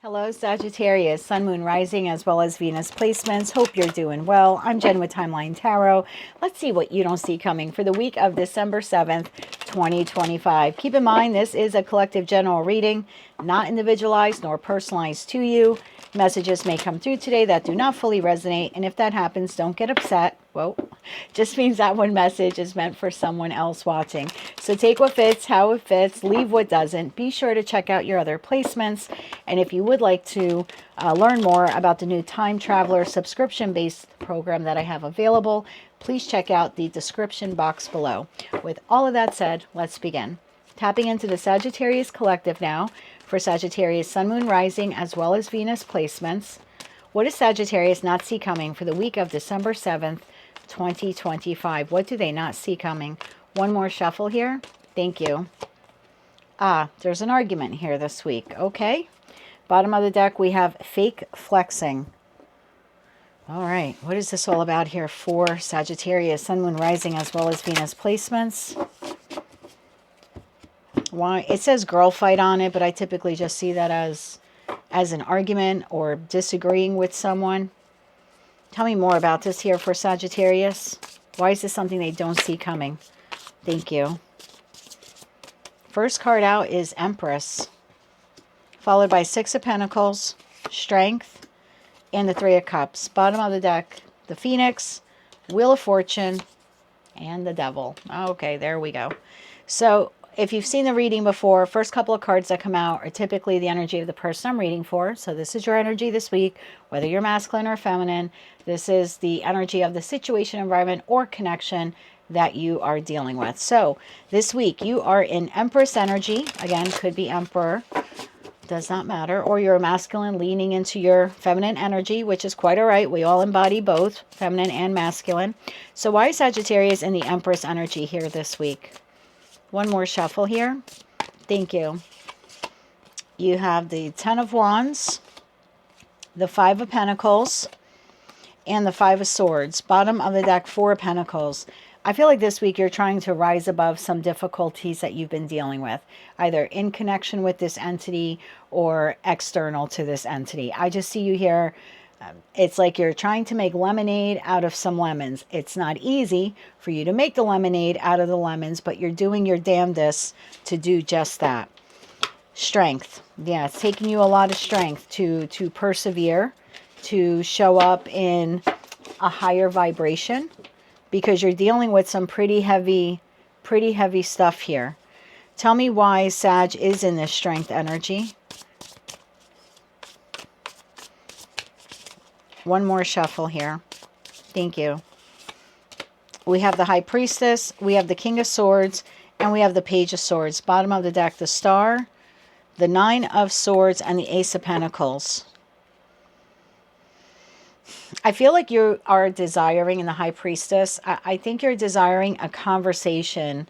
Hello, Sagittarius, Sun, Moon, Rising, as well as Venus placements. Hope you're doing well. I'm Jen with Timeline Tarot. Let's see what you don't see coming for the week of December 7th, 2025. Keep in mind, this is a collective general reading, not individualized nor personalized to you. Messages may come through today that do not fully resonate, and if that happens, don't get upset. Whoa, just means that one message is meant for someone else watching. So take what fits, how it fits, leave what doesn't. Be sure to check out your other placements, and if you would like to learn more about the new Time Traveler subscription-based program that I have available, please check out the description box below. With all of that said, let's begin. Tapping into the Sagittarius collective now for Sagittarius, Sun, Moon, Rising, as well as Venus placements. What does Sagittarius not see coming for the week of December 7th, 2025? What do they not see coming? One more shuffle here. Thank you. There's an argument here this week. Okay. Bottom of the deck, we have fake flexing. All right. What is this all about here for Sagittarius, Sun, Moon, Rising, as well as Venus placements? Why? It says girl fight on it, but I typically just see that as an argument or disagreeing with someone. Tell me more about this here for Sagittarius. Why is this something they don't see coming? Thank you. First card out is Empress, followed by Six of Pentacles, Strength, and the Three of Cups. Bottom of the deck, the Phoenix, Wheel of Fortune, and the Devil. Okay, there we go. So if you've seen the reading before, first couple of cards that come out are typically the energy of the person I'm reading for. So this is your energy this week, whether you're masculine or feminine. This is the energy of the situation, environment, or connection that you are dealing with. So this week you are in Empress energy. Again, could be Emperor. Does not matter. Or you're masculine leaning into your feminine energy, which is quite all right. We all embody both feminine and masculine. So why is Sagittarius in the Empress energy here this week? One more shuffle here. Thank you. You have the Ten of Wands, the Five of Pentacles, and the Five of Swords. Bottom of the deck, Four of Pentacles. I feel like this week you're trying to rise above some difficulties that you've been dealing with, either in connection with this entity or external to this entity. I just see you here. It's like you're trying to make lemonade out of some lemons. It's not easy for you to make the lemonade out of the lemons, but you're doing your damnedest to do just that. Strength. Yeah, it's taking you a lot of strength to persevere, to show up in a higher vibration, because you're dealing with some pretty heavy stuff here. Tell me why Sag is in this strength energy. One more shuffle here. Thank you. We have the High Priestess, we have the King of Swords, and we have the Page of Swords. Bottom of the deck, the Star, the Nine of Swords, and the Ace of Pentacles. I feel like you are desiring in the High Priestess. I think you're desiring a conversation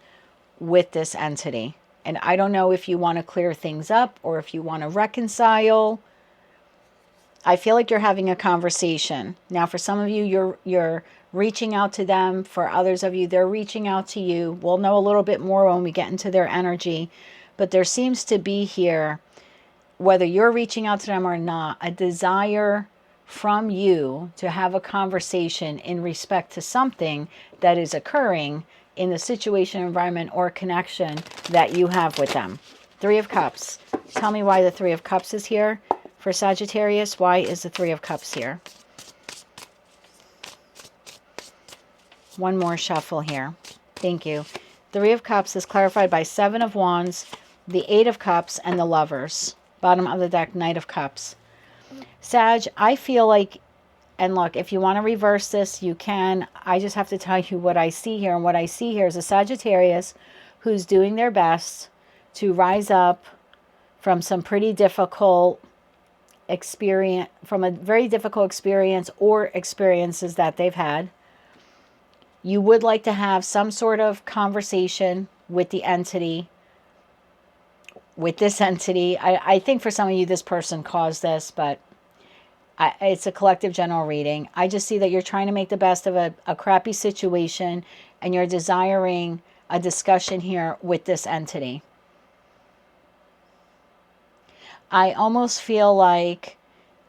with this entity. And I don't know if you want to clear things up or if you want to reconcile. I feel like you're having a conversation. Now, for some of you, you're reaching out to them. For others of you, they're reaching out to you. We'll know a little bit more when we get into their energy. But there seems to be here, whether you're reaching out to them or not, a desire from you to have a conversation in respect to something that is occurring in the situation, environment, or connection that you have with them. Three of Cups. Tell me why the Three of Cups is here. For Sagittarius, why is the Three of Cups here? One more shuffle here. Thank you. Three of Cups is clarified by Seven of Wands, the Eight of Cups, and the Lovers. Bottom of the deck, Knight of Cups. Sag, I feel like, and look, if you want to reverse this, you can. I just have to tell you what I see here. And what I see here is a Sagittarius who's doing their best to rise up from some pretty difficult experience, from a very difficult experience or experiences that they've had. You would like to have some sort of conversation with the entity, with this entity. I think for some of you, this person caused this, but it's a collective general reading. I just see that you're trying to make the best of a crappy situation, and you're desiring a discussion here with this entity. I almost feel like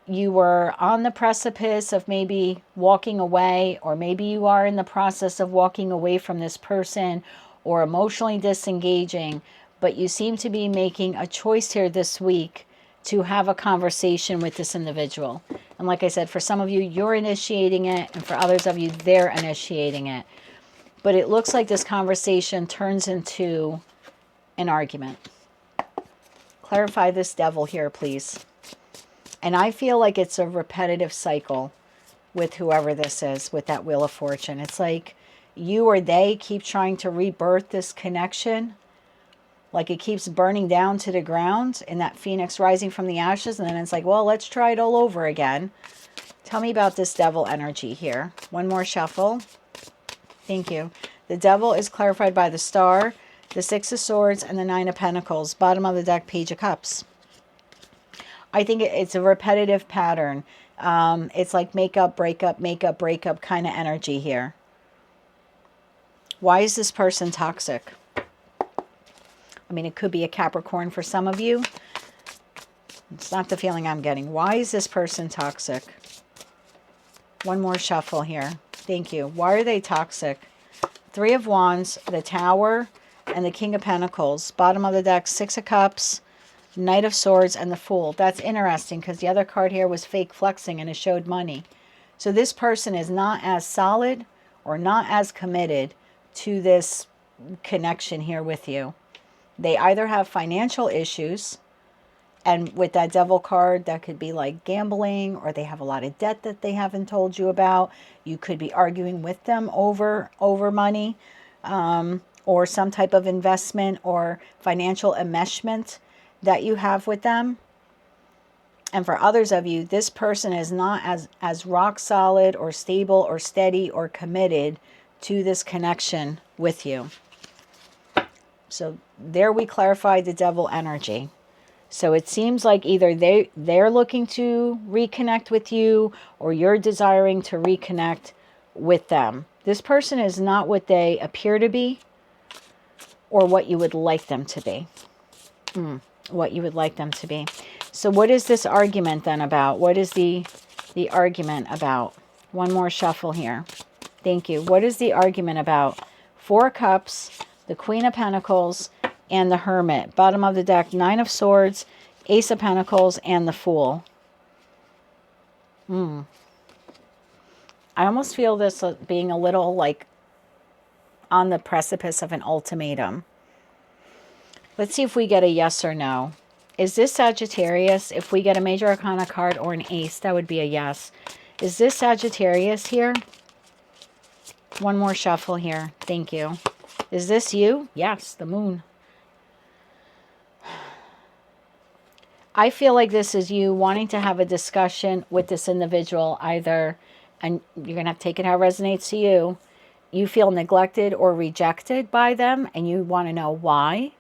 you were on the precipice of maybe walking away, or maybe you are in the process of walking away from this person or emotionally disengaging, but you seem to be making a choice here this week to have a conversation with this individual. And like I said, for some of you, you're initiating it, and for others of you, they're initiating it. But it looks like this conversation turns into an argument. Clarify this devil here, please. And I feel like it's a repetitive cycle with whoever this is, with that Wheel of Fortune. It's like you or they keep trying to rebirth this connection. Like it keeps burning down to the ground in that phoenix rising from the ashes. And then it's like, well, let's try it all over again. Tell me about this devil energy here. One more shuffle. Thank you. The devil is clarified by the Star, the Six of Swords, and the Nine of Pentacles. Bottom of the deck, Page of Cups. I think it's a repetitive pattern. It's like make up, break up kind of energy here. Why is this person toxic? I mean, it could be a Capricorn for some of you. It's not the feeling I'm getting. Why is this person toxic? One more shuffle here. Thank you. Why are they toxic? Three of Wands, the Tower, and the King of Pentacles. Bottom of the deck, Six of Cups, Knight of Swords, and the Fool. That's interesting because the other card here was fake flexing and it showed money. So this person is not as solid or not as committed to this connection here with you. They either have financial issues, and with that Devil card, that could be like gambling, or they have a lot of debt that they haven't told you about. You could be arguing with them over money, or some type of investment or financial enmeshment that you have with them. And for others of you, this person is not as rock solid or stable or steady or committed to this connection with you. So there we clarified the devil energy. So it seems like either they're looking to reconnect with you, or you're desiring to reconnect with them. This person is not what they appear to be, or what you would like them to be. What you would like them to be. So what is this argument then about? What is the argument about? One more shuffle here. Thank you. What is the argument about? Four of Cups, the Queen of Pentacles, and the Hermit. Bottom of the deck, Nine of Swords, Ace of Pentacles, and the Fool. I almost feel this being a little like on the precipice of an ultimatum. Let's see if we get a yes or no. Is this Sagittarius? If we get a Major Arcana card or an ace, that would be a yes. Is this Sagittarius here? One more shuffle here. Thank you. Is this you? Yes, the Moon. I feel like this is you wanting to have a discussion with this individual either, and you're going to have to take it how it resonates to you. You feel neglected or rejected by them, and you want to know why.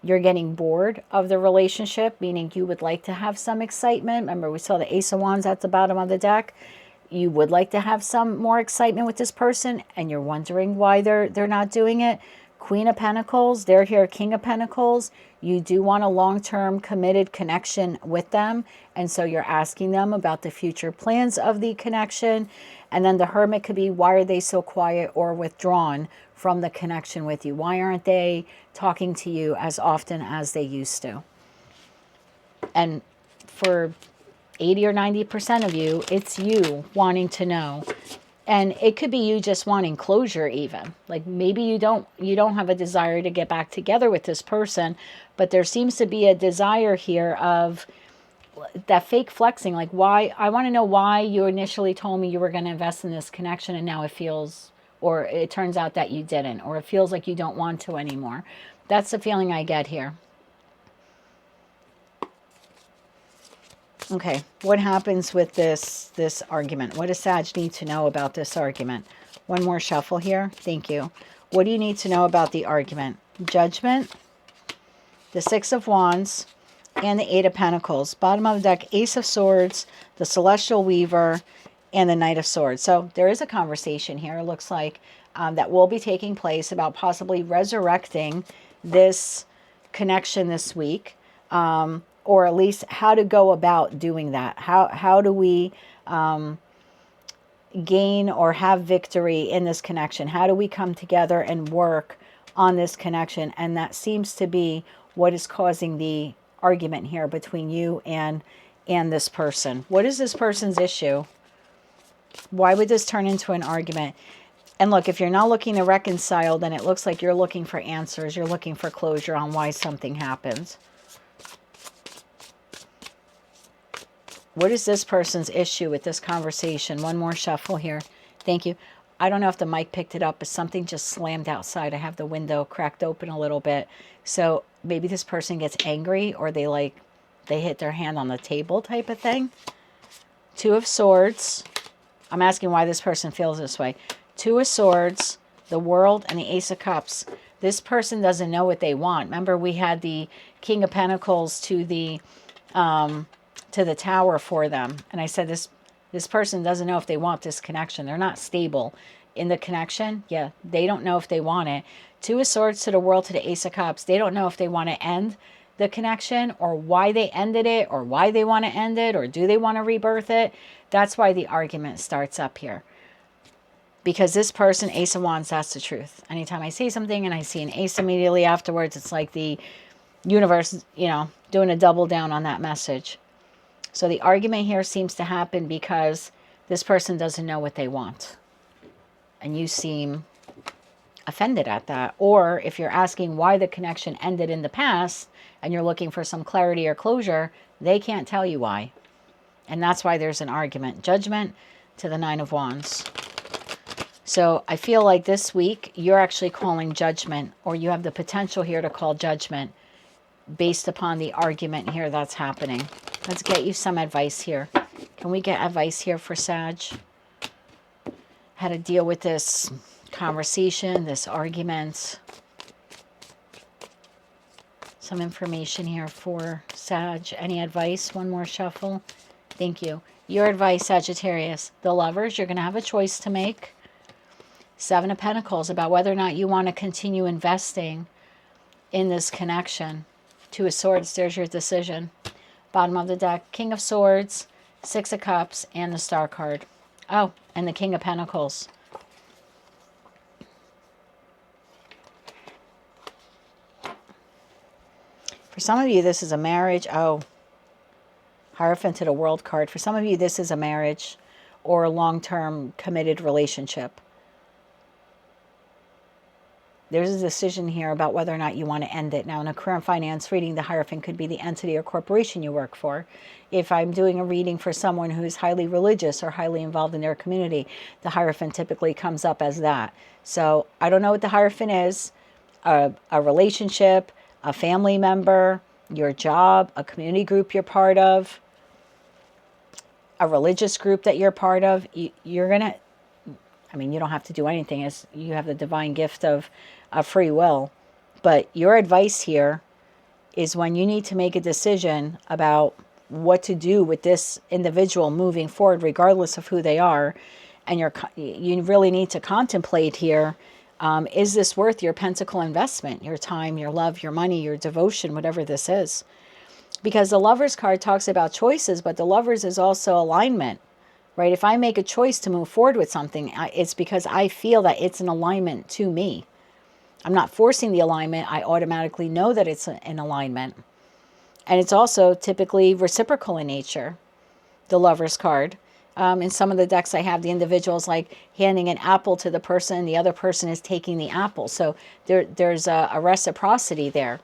You're getting bored of the relationship, meaning you would like to have some excitement. Remember, we saw the Ace of Wands at the bottom of the deck. You would like to have some more excitement with this person, and you're wondering why they're not doing it. Queen of Pentacles, they're here, King of Pentacles. You do want a long-term committed connection with them, and so you're asking them about the future plans of the connection. And then the Hermit could be, why are they so quiet or withdrawn from the connection with you? Why aren't they talking to you as often as they used to? And for 80 or 90% of you, it's you wanting to know. And it could be you just wanting closure even. Like maybe you don't have a desire to get back together with this person, but there seems to be a desire here of that fake flexing. Like, why? I want to know why you initially told me you were going to invest in this connection, and now it feels, or it turns out that you didn't, or it feels like you don't want to anymore. That's the feeling I get here. Okay, what happens with this argument? What does Sag need to know about this argument? One more shuffle here. Thank you. What do you need to know about the argument? Judgment, the Six of Wands, and the Eight of Pentacles. Bottom of the deck, Ace of Swords, the Celestial Weaver, and the Knight of Swords. So there is a conversation here, it looks like, that will be taking place about possibly resurrecting this connection this week. or at least how to go about doing that. How do we gain or have victory in this connection? How do we come together and work on this connection? And that seems to be what is causing the argument here between you and this person. What is this person's issue? Why would this turn into an argument? And look, if you're not looking to reconcile, then it looks like you're looking for answers. You're looking for closure on why something happens. What is this person's issue with this conversation? One more shuffle here. Thank you. I don't know if the mic picked it up, but something just slammed outside. I have the window cracked open a little bit. So maybe this person gets angry, or they hit their hand on the table type of thing. Two of Swords. I'm asking why this person feels this way. Two of Swords, the World, and the Ace of Cups. This person doesn't know what they want. Remember, we had the King of Pentacles to the Tower for them. And I said this person doesn't know if they want this connection. They're not stable in the connection. Yeah, they don't know if they want it. Two of Swords to the World, to the Ace of Cups. They don't know if they want to end the connection, or why they ended it, or why they want to end it, or do they want to rebirth it. That's why the argument starts up here. Because this person, Ace of Wands, that's the truth. Anytime I say something and I see an ace immediately afterwards, it's like the universe, doing a double down on that message. So the argument here seems to happen because this person doesn't know what they want. And you seem offended at that. Or if you're asking why the connection ended in the past and you're looking for some clarity or closure, they can't tell you why. And that's why there's an argument. Judgment to the Nine of Wands. So I feel like this week you're actually calling judgment, or you have the potential here to call judgment based upon the argument here that's happening. Let's get you some advice here. Can we get advice here for Sag? How to deal with this conversation, this argument. Some information here for Sag. Any advice? One more shuffle. Thank you. Your advice, Sagittarius. The Lovers, you're going to have a choice to make. Seven of Pentacles, about whether or not you want to continue investing in this connection. Two of Swords, there's your decision. Bottom of the deck, King of Swords, Six of Cups, and the Star card. Oh, and the King of Pentacles. For some of you, this is a marriage. Oh, Hierophant to the World card. For some of you, this is a marriage or a long-term committed relationship. There's a decision here about whether or not you want to end it. Now, in a current finance reading, the Hierophant could be the entity or corporation you work for. If I'm doing a reading for someone who's highly religious or highly involved in their community, the Hierophant typically comes up as that. So I don't know what the Hierophant is. A relationship, a family member, your job, a community group you're part of, a religious group that you're part of. You're going to, you don't have to do anything. As you have the divine gift of free will. But your advice here is when you need to make a decision about what to do with this individual moving forward, regardless of who they are, and you really need to contemplate here, is this worth your pentacle investment, your time, your love, your money, your devotion, whatever this is? Because the Lovers card talks about choices, but the Lovers is also alignment, right? If I make a choice to move forward with something, it's because I feel that it's an alignment to me. I'm not forcing the alignment. I automatically know that it's an alignment. And it's also typically reciprocal in nature, the Lovers card. In some of the decks I have, the individuals like handing an apple to the person, the other person is taking the apple. So there's a reciprocity there.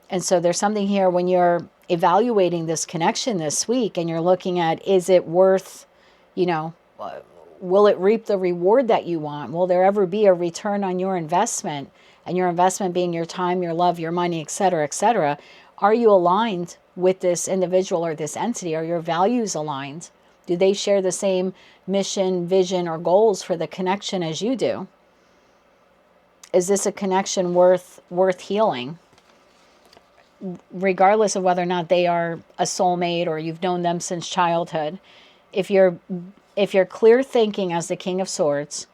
And so there's something here when you're evaluating this connection this week and you're looking at, is it worth, will it reap the reward that you want? Will there ever be a return on your investment? And your investment being your time, your love, your money, etc., etc. Are you aligned with this individual or this entity? Are your values aligned? Do they share the same mission, vision, or goals for the connection as you do? Is this a connection worth healing? Regardless of whether or not they are a soulmate or you've known them since childhood, if you're clear thinking as the King of Swords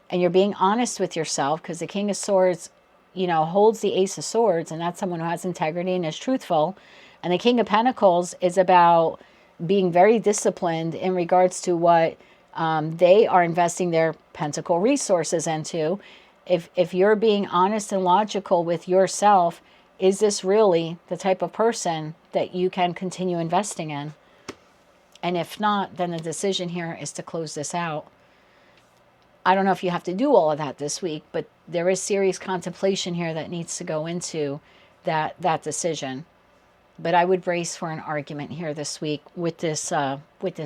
and you're being honest with yourself, because the King of Swords, holds the Ace of Swords, and that's someone who has integrity and is truthful, And the King of Pentacles is about being very disciplined in regards to what they are investing their pentacle resources into. If you're being honest and logical with yourself, is this really the type of person that you can continue investing in? And if not, then the decision here is to close this out. I don't know if you have to do all of that this week, but there is serious contemplation here that needs to go into that decision. But I would brace for an argument here this week with this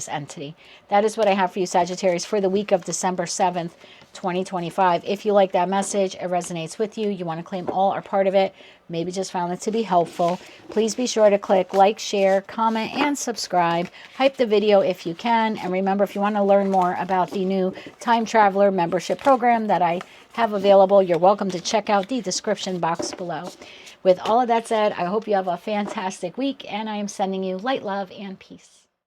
entity. That is what I have for you, Sagittarius, for the week of December 7th, 2025. If you like that message, it resonates with you, you want to claim all or part of it, maybe just found it to be helpful, please be sure to click like, share, comment, and subscribe. Hype the video if you can. And remember, if you want to learn more about the new Time Traveler membership program that I have available, you're welcome to check out the description box below. With all of that said, I hope you have a fantastic week, and I am sending you light, love, and peace.